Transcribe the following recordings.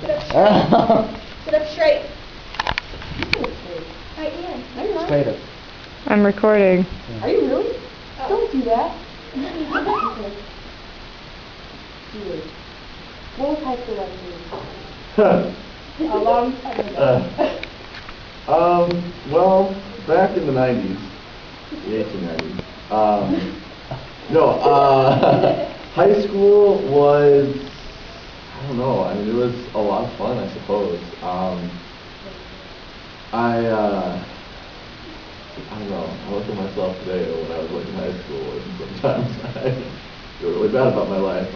Sit up straight. Sit up straight. I am. No, you're not. Straighter. I'm recording. Are you really? Oh. Don't do that. Stewart. What was high school like for you? A long time ago. Well, back in the 90s, the 1890s, high school was, I don't know, I mean, it was a lot of fun, I suppose. I don't know, I look at myself today when I was like in high school, and sometimes I feel really bad about my life.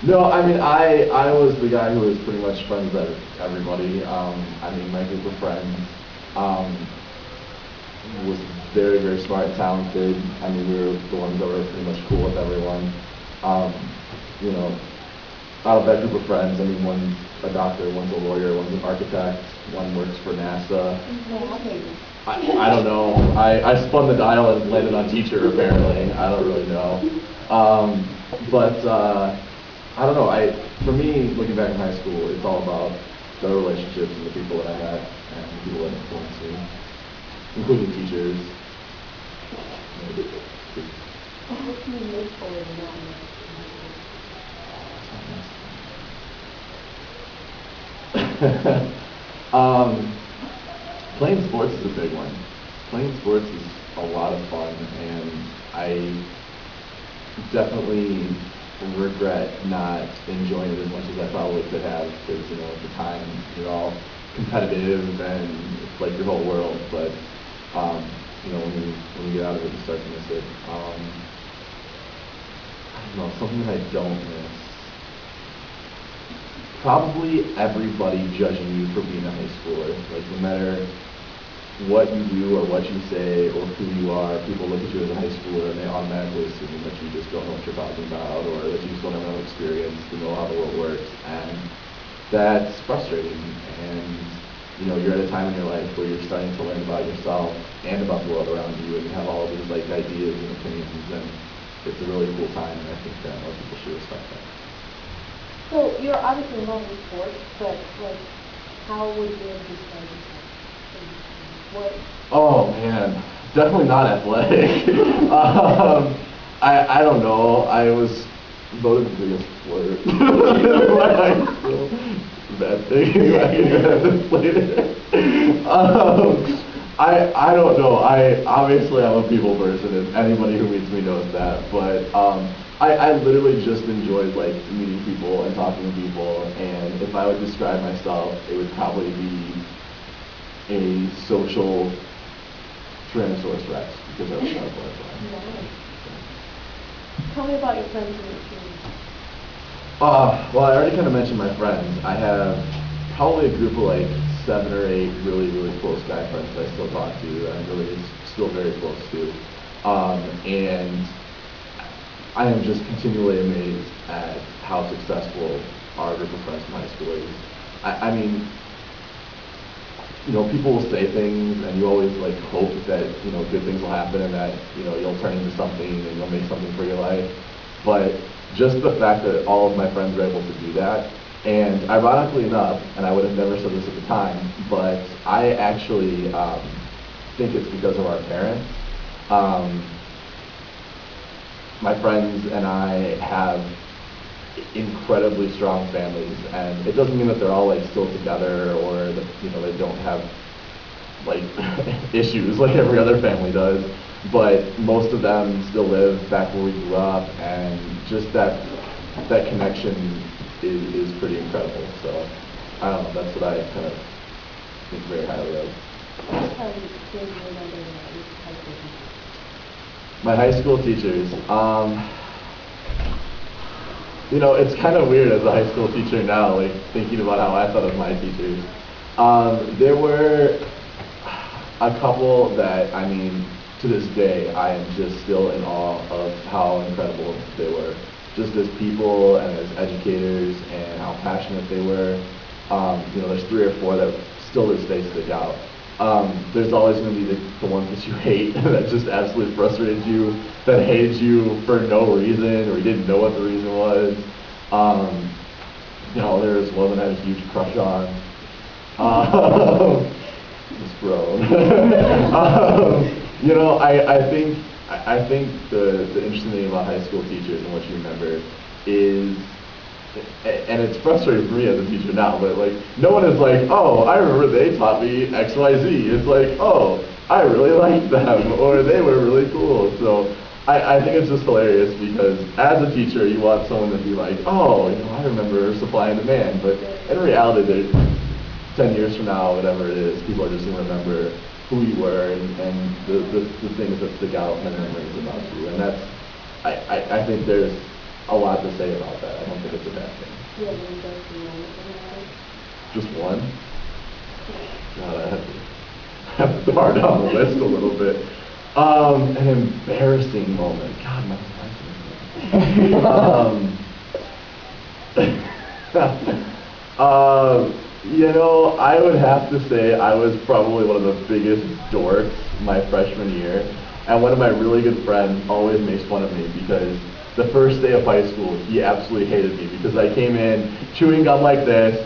No, I mean, I was the guy who was pretty much friends with everybody. I mean, my group of friends was very, very smart and talented. I mean, we were the ones that were pretty much cool with everyone. You know, out of that group of friends, I mean, one's a doctor, one's a lawyer, one's an architect, one works for NASA. I don't know. I spun the dial and landed on teacher, apparently. I don't really know. I don't know. For me, looking back in high school, it's all about the relationships and the people that I met and the people that influenced me, including teachers. What can you look for in that? Playing sports is a big one. Playing sports is a lot of fun, and I definitely regret not enjoying it as much as I probably could have, because, you know, at the time you're all competitive and it's like your whole world, but you know, when you get out of it, you start to miss it. I don't know, something that I don't miss. Probably everybody judging you for being a high schooler. Like, no matter what you do or what you say or who you are, people look at you as a high schooler and they automatically assume that you just don't know what you're talking about, or that you just don't have enough experience to know how the world works. And that's frustrating. And, you know, you're at a time in your life where you're starting to learn about yourself and about the world around you, and you have all of these like ideas and opinions, and it's a really cool time, and I think that most people should respect that. So you're obviously involved in sports, but like, how would you describe yourself? What? Oh man, definitely not athletic. I don't know. I was voted the biggest flirt in my high school. Bad thing. I can have this later. I don't know. I'm a people person, and anybody who meets me knows that. But I literally just enjoyed like meeting people and talking to people. And if I would describe myself, it would probably be a social Tyrannosaurus Rex, because I was not a butterfly. Tell me about your friends and your team. Well, I already kind of mentioned my friends. I have probably a group of like 7 or 8 really, really close guy friends that I still talk to, that I'm really still very close to. And I am just continually amazed at how successful our group of friends from high school is. I mean, you know, people will say things, and you always like hope that, you know, good things will happen and that, you know, you'll turn into something and you'll make something for your life. But just the fact that all of my friends are able to do that, and ironically enough, and I would have never said this at the time, but I actually think it's because of our parents. My friends and I have incredibly strong families, and it doesn't mean that they're all like still together, or that, you know, they don't have like issues like every other family does, but most of them still live back where we grew up, and just that connection is pretty incredible. So I don't know, that's what I kind of think very highly of. My high school teachers. You know, it's kind of weird as a high school teacher now, like thinking about how I thought of my teachers. There were a couple that, I mean, to this day, I am just still in awe of how incredible they were. Just as people and as educators, and how passionate they were. You know, there's 3 or 4 that still to this day stick out. There's always going to be the ones that you hate, that just absolutely frustrated you, that hated you for no reason, or you didn't know what the reason was. there was one that I had a huge crush on. Miss Brown. I think the interesting thing about high school teachers and what you remember is, and it's frustrating for me as a teacher now, but like, no one is like, oh, I remember they taught me X, Y, Z. It's like, oh, I really liked them, or they were really cool. So I think it's just hilarious because as a teacher, you want someone to be like, oh, I remember supply and demand. But in reality, 10 years from now, whatever it is, people are just going to remember who you were and the things that stick out in their memories about you. And that's, I think there's a lot to say about that. I don't think it's a bad thing. Yeah, one best moment in your life. Just one? God, I have to hard down the list a little bit. An embarrassing moment. God, my I would have to say I was probably one of the biggest dorks my freshman year. And one of my really good friends always makes fun of me because the first day of high school, he absolutely hated me because I came in chewing gum like this,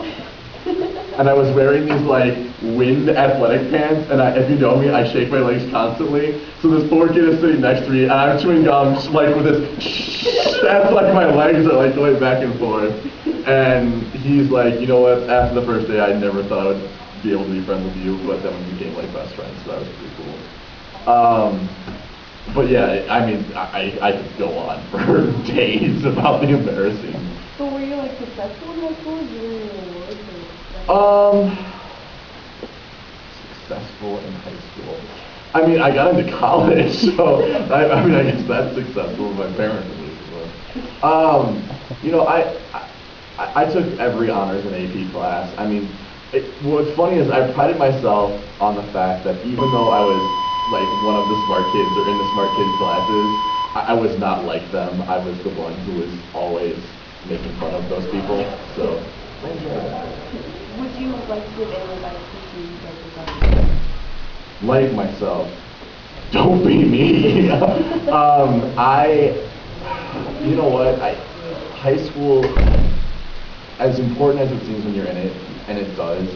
and I was wearing these like wind athletic pants, and if you know me, I shake my legs constantly. So this poor kid is sitting next to me, and I'm chewing gum just like with this, as like my legs are like going back and forth. And he's like, you know what? After the first day, I never thought I would be able to be friends with you, but then we became like best friends, so that was pretty cool. But yeah, I mean, I could go on for days about the embarrassing. So were you like successful in high school? Did you win any awards? Successful in high school. I mean, I got into college, so I mean, I guess that's successful. My parents at least was. I took every honors and AP class. I mean, what's funny is I prided myself on the fact that even though I was like one of the smart kids or in the smart kids classes, I was not like them. I was the one who was always making fun of those people. So I enjoyed that. Would you like to give any advice to you guys? Like myself, don't be me. You know what? High school, as important as it seems when you're in it, and it does,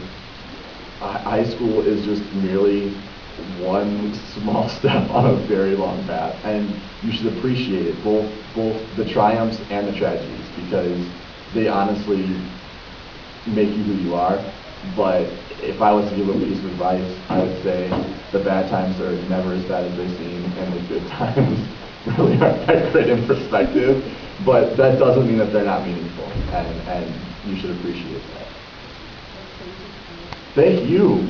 high school is just merely one small step on a very long path, and you should appreciate it, both the triumphs and the tragedies, because they honestly make you who you are. But if I was to give a piece of advice, I would say the bad times are never as bad as they seem, and the good times really aren't that great in perspective. But that doesn't mean that they're not meaningful, and you should appreciate that. Thank you.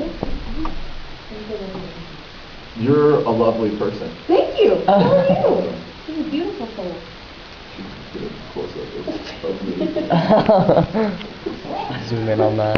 You're a lovely person. Thank you. How are you? She's a beautiful soul. She's a close-up of me. Zoom in on that.